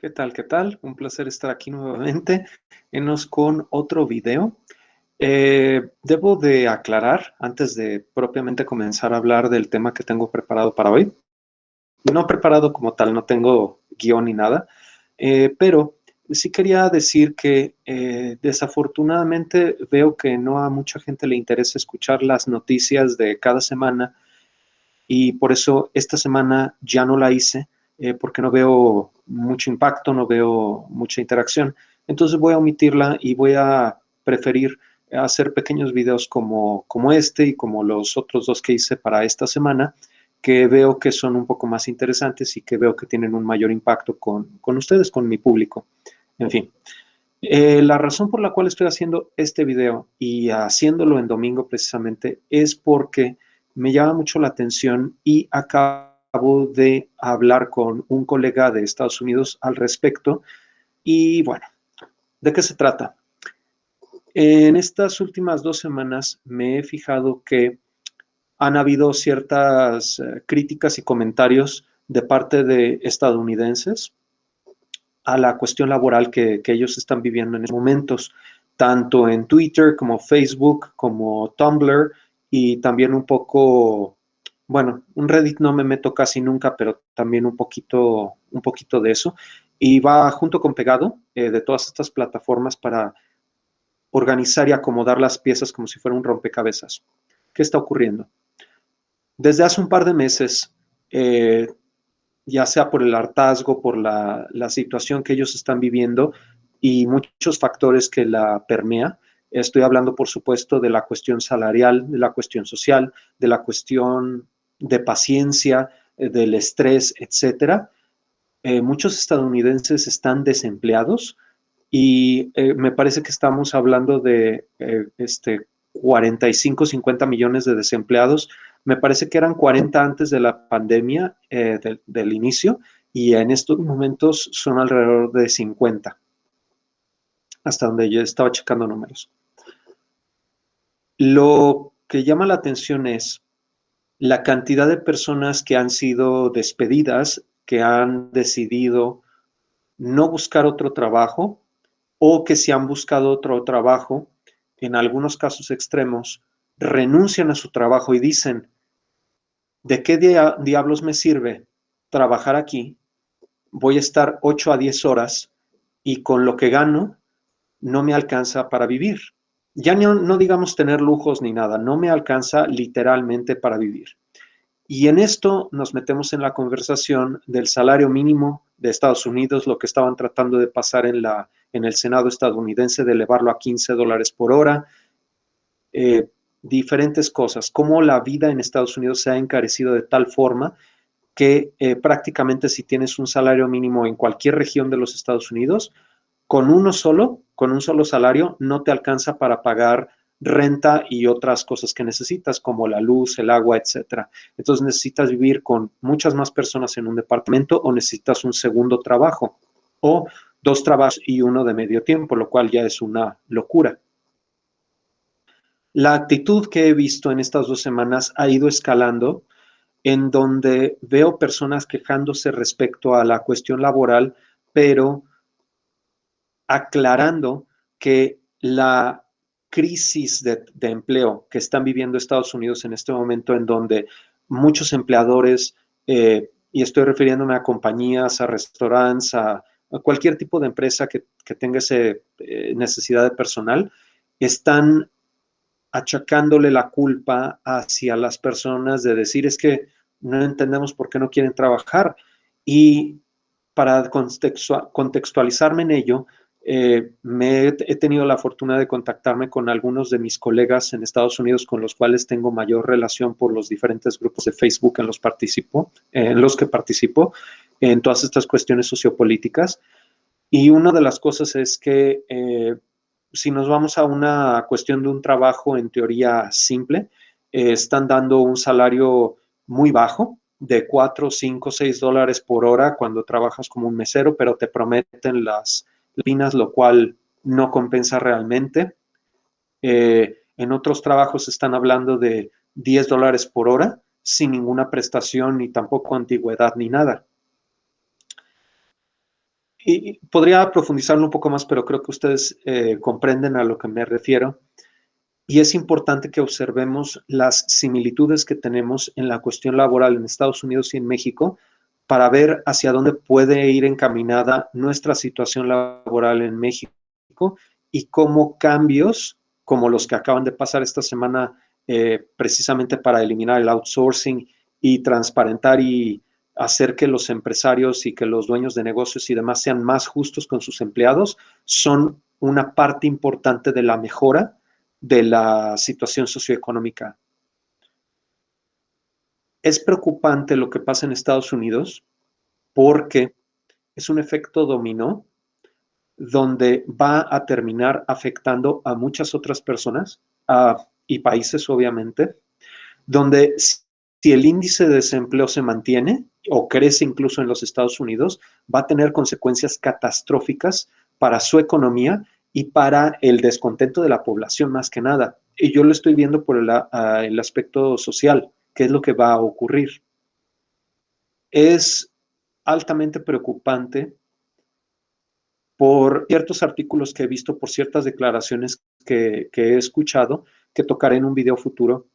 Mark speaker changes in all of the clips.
Speaker 1: ¿Qué tal? ¿Qué tal? Un placer estar aquí nuevamente. Enos con otro video. Debo de aclarar, antes de propiamente comenzar a hablar del tema que tengo preparado para hoy, no preparado como tal, no tengo guión ni nada, pero sí quería decir que desafortunadamente veo que no a mucha gente le interesa escuchar las noticias de cada semana y por eso esta semana ya no la hice porque no veo mucho impacto, no veo mucha interacción. Entonces voy a omitirla y voy a preferir hacer pequeños videos como este y como los otros dos que hice para esta semana, que veo que son un poco más interesantes y que veo que tienen un mayor impacto con ustedes, con mi público. En fin, la razón por la cual estoy haciendo este video y haciéndolo en domingo precisamente es porque me llama mucho la atención y acabo de hablar con un colega de Estados Unidos al respecto. Y bueno, ¿de qué se trata? En estas últimas 2 semanas me he fijado que han habido ciertas críticas y comentarios de parte de estadounidenses a la cuestión laboral que ellos están viviendo en estos momentos, tanto en Twitter como Facebook, como Tumblr y también un poco, bueno, en Reddit no me meto casi nunca, pero también un poquito de eso. Y va junto con pegado de todas estas plataformas para organizar y acomodar las piezas como si fuera un rompecabezas. ¿Qué está ocurriendo? Desde hace un par de meses, ya sea por el hartazgo, por la situación que ellos están viviendo y muchos factores que la permea. Estoy hablando, por supuesto, de la cuestión salarial, de la cuestión social, de la cuestión de paciencia, del estrés, etcétera. Muchos estadounidenses están desempleados y me parece que estamos hablando de 45, 50 millones de desempleados. Me parece que eran 40 antes de la pandemia, del inicio, y en estos momentos son alrededor de 50, hasta donde yo estaba checando números. Lo que llama la atención es la cantidad de personas que han sido despedidas, que han decidido no buscar otro trabajo o que si han buscado otro trabajo, en algunos casos extremos, renuncian a su trabajo y dicen, ¿de qué diablos me sirve trabajar aquí? Voy a estar 8 a 10 horas y con lo que gano no me alcanza para vivir. Ya no digamos tener lujos ni nada, no me alcanza literalmente para vivir. Y en esto nos metemos en la conversación del salario mínimo de Estados Unidos, lo que estaban tratando de pasar en el Senado estadounidense, de elevarlo a $15 por hora, diferentes cosas, cómo la vida en Estados Unidos se ha encarecido de tal forma que prácticamente si tienes un salario mínimo en cualquier región de los Estados Unidos, con un solo salario, no te alcanza para pagar renta y otras cosas que necesitas, como la luz, el agua, etcétera. Entonces necesitas vivir con muchas más personas en un departamento o necesitas un segundo trabajo o 2 trabajos y uno de medio tiempo, lo cual ya es una locura. La actitud que he visto en estas 2 semanas ha ido escalando en donde veo personas quejándose respecto a la cuestión laboral, pero aclarando que la crisis de empleo que están viviendo Estados Unidos en este momento, en donde muchos empleadores, y estoy refiriéndome a compañías, a restaurantes, a cualquier tipo de empresa que tenga esa necesidad de personal, están achacándole la culpa hacia las personas de decir es que no entendemos por qué no quieren trabajar. Y para contextualizarme en ello, he tenido la fortuna de contactarme con algunos de mis colegas en Estados Unidos con los cuales tengo mayor relación por los diferentes grupos de Facebook en los que participo en todas estas cuestiones sociopolíticas. Y una de las cosas es que si nos vamos a una cuestión de un trabajo en teoría simple, están dando un salario muy bajo, de 4, 5, 6 dólares por hora cuando trabajas como un mesero, pero te prometen las pinas, lo cual no compensa realmente. En otros trabajos están hablando de 10 dólares por hora, sin ninguna prestación, ni tampoco antigüedad, ni nada. y podría profundizarlo un poco más, pero creo que ustedes comprenden a lo que me refiero. Y es importante que observemos las similitudes que tenemos en la cuestión laboral en Estados Unidos y en México para ver hacia dónde puede ir encaminada nuestra situación laboral en México y cómo cambios como los que acaban de pasar esta semana precisamente para eliminar el outsourcing y transparentar y hacer que los empresarios y que los dueños de negocios y demás sean más justos con sus empleados, son una parte importante de la mejora de la situación socioeconómica. Es preocupante lo que pasa en Estados Unidos porque es un efecto dominó donde va a terminar afectando a muchas otras personas y países, obviamente, donde si el índice de desempleo se mantiene o crece incluso en los Estados Unidos, va a tener consecuencias catastróficas para su economía y para el descontento de la población más que nada. Y yo lo estoy viendo por el aspecto social, qué es lo que va a ocurrir. Es altamente preocupante por ciertos artículos que he visto, por ciertas declaraciones que he escuchado, que tocaré en un video futuro,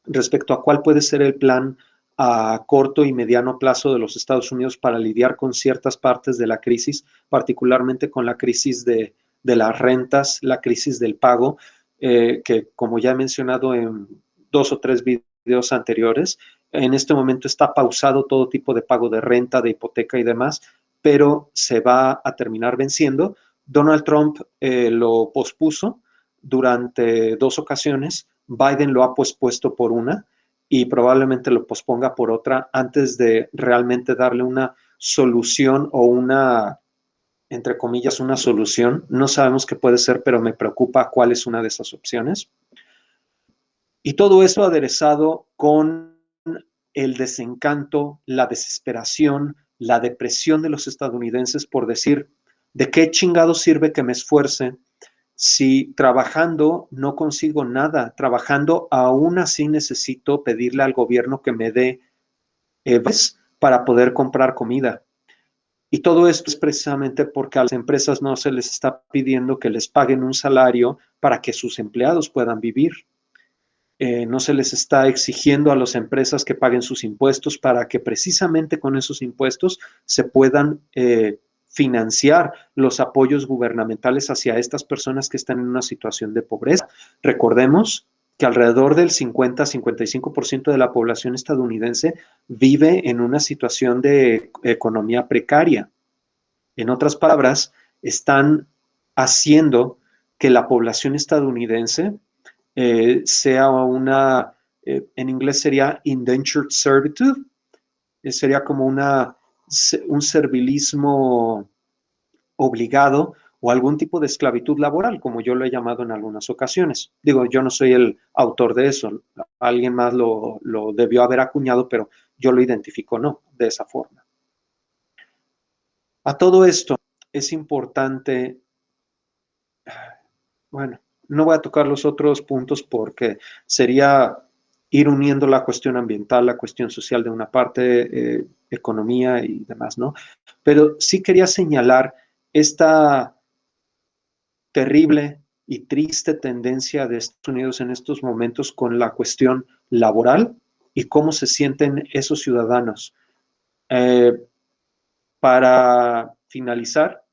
Speaker 1: respecto a cuál puede ser el plan a corto y mediano plazo de los Estados Unidos para lidiar con ciertas partes de la crisis, particularmente con la crisis de las rentas, la crisis del pago, que como ya he mencionado en 2 o 3 videos anteriores, en este momento está pausado todo tipo de pago de renta, de hipoteca y demás, pero se va a terminar venciendo. Donald Trump lo pospuso durante 2 ocasiones. Biden lo ha pospuesto por una y probablemente lo posponga por otra antes de realmente darle una solución o una, entre comillas, una solución. No sabemos qué puede ser, pero me preocupa cuál es una de esas opciones. Y todo eso aderezado con el desencanto, la desesperación, la depresión de los estadounidenses por decir, ¿de qué chingado sirve que me esfuerce si trabajando no consigo nada? Trabajando aún así necesito pedirle al gobierno que me dé para poder comprar comida. Y todo esto es precisamente porque a las empresas no se les está pidiendo que les paguen un salario para que sus empleados puedan vivir. No se les está exigiendo a las empresas que paguen sus impuestos para que precisamente con esos impuestos se puedan financiar los apoyos gubernamentales hacia estas personas que están en una situación de pobreza. Recordemos que alrededor del 50-55% de la población estadounidense vive en una situación de economía precaria. En otras palabras, están haciendo que la población estadounidense sea una, en inglés sería indentured servitude, sería como un servilismo obligado o algún tipo de esclavitud laboral, como yo lo he llamado en algunas ocasiones. Digo, yo no soy el autor de eso, alguien más lo debió haber acuñado, pero yo lo identifico no de esa forma. A todo esto es importante, bueno, no voy a tocar los otros puntos porque sería ir uniendo la cuestión ambiental, la cuestión social de una parte, economía y demás, ¿no? Pero sí quería señalar esta terrible y triste tendencia de Estados Unidos en estos momentos con la cuestión laboral y cómo se sienten esos ciudadanos. Para finalizar,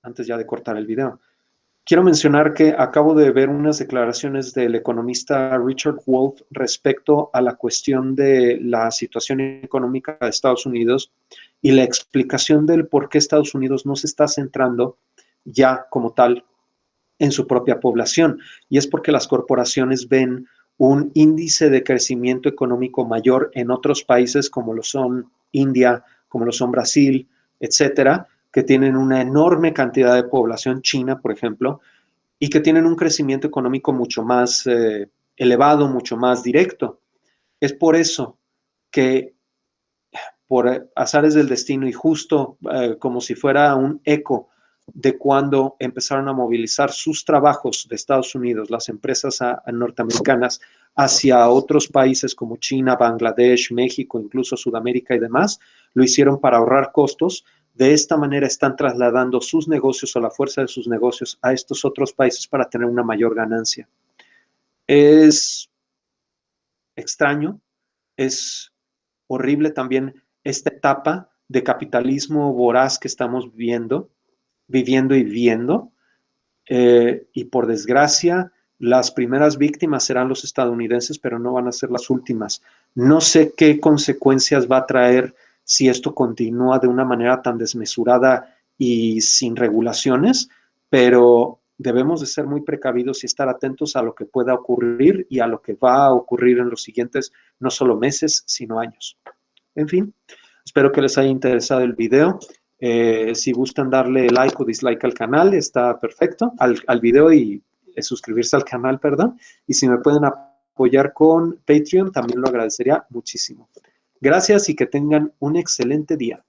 Speaker 1: antes ya de cortar el video, quiero mencionar que acabo de ver unas declaraciones del economista Richard Wolff respecto a la cuestión de la situación económica de Estados Unidos y la explicación del por qué Estados Unidos no se está centrando ya como tal en su propia población. Y es porque las corporaciones ven un índice de crecimiento económico mayor en otros países como lo son India, como lo son Brasil, etcétera, que tienen una enorme cantidad de población, China, por ejemplo, y que tienen un crecimiento económico mucho más elevado, mucho más directo. Es por eso que por azares del destino y justo como si fuera un eco de cuando empezaron a movilizar sus trabajos de Estados Unidos, las empresas norteamericanas, hacia otros países como China, Bangladesh, México, incluso Sudamérica y demás, lo hicieron para ahorrar costos, De esta manera están trasladando sus negocios o la fuerza de sus negocios a estos otros países para tener una mayor ganancia. Es extraño, es horrible también esta etapa de capitalismo voraz que estamos viviendo y viendo. Y por desgracia, las primeras víctimas serán los estadounidenses, pero no van a ser las últimas. No sé qué consecuencias va a traer si esto continúa de una manera tan desmesurada y sin regulaciones, pero debemos de ser muy precavidos y estar atentos a lo que pueda ocurrir y a lo que va a ocurrir en los siguientes, no solo meses, sino años. En fin, espero que les haya interesado el video. Si gustan darle like o dislike al canal, está perfecto, al video y suscribirse al canal, perdón. Y si me pueden apoyar con Patreon, también lo agradecería muchísimo. Gracias y que tengan un excelente día.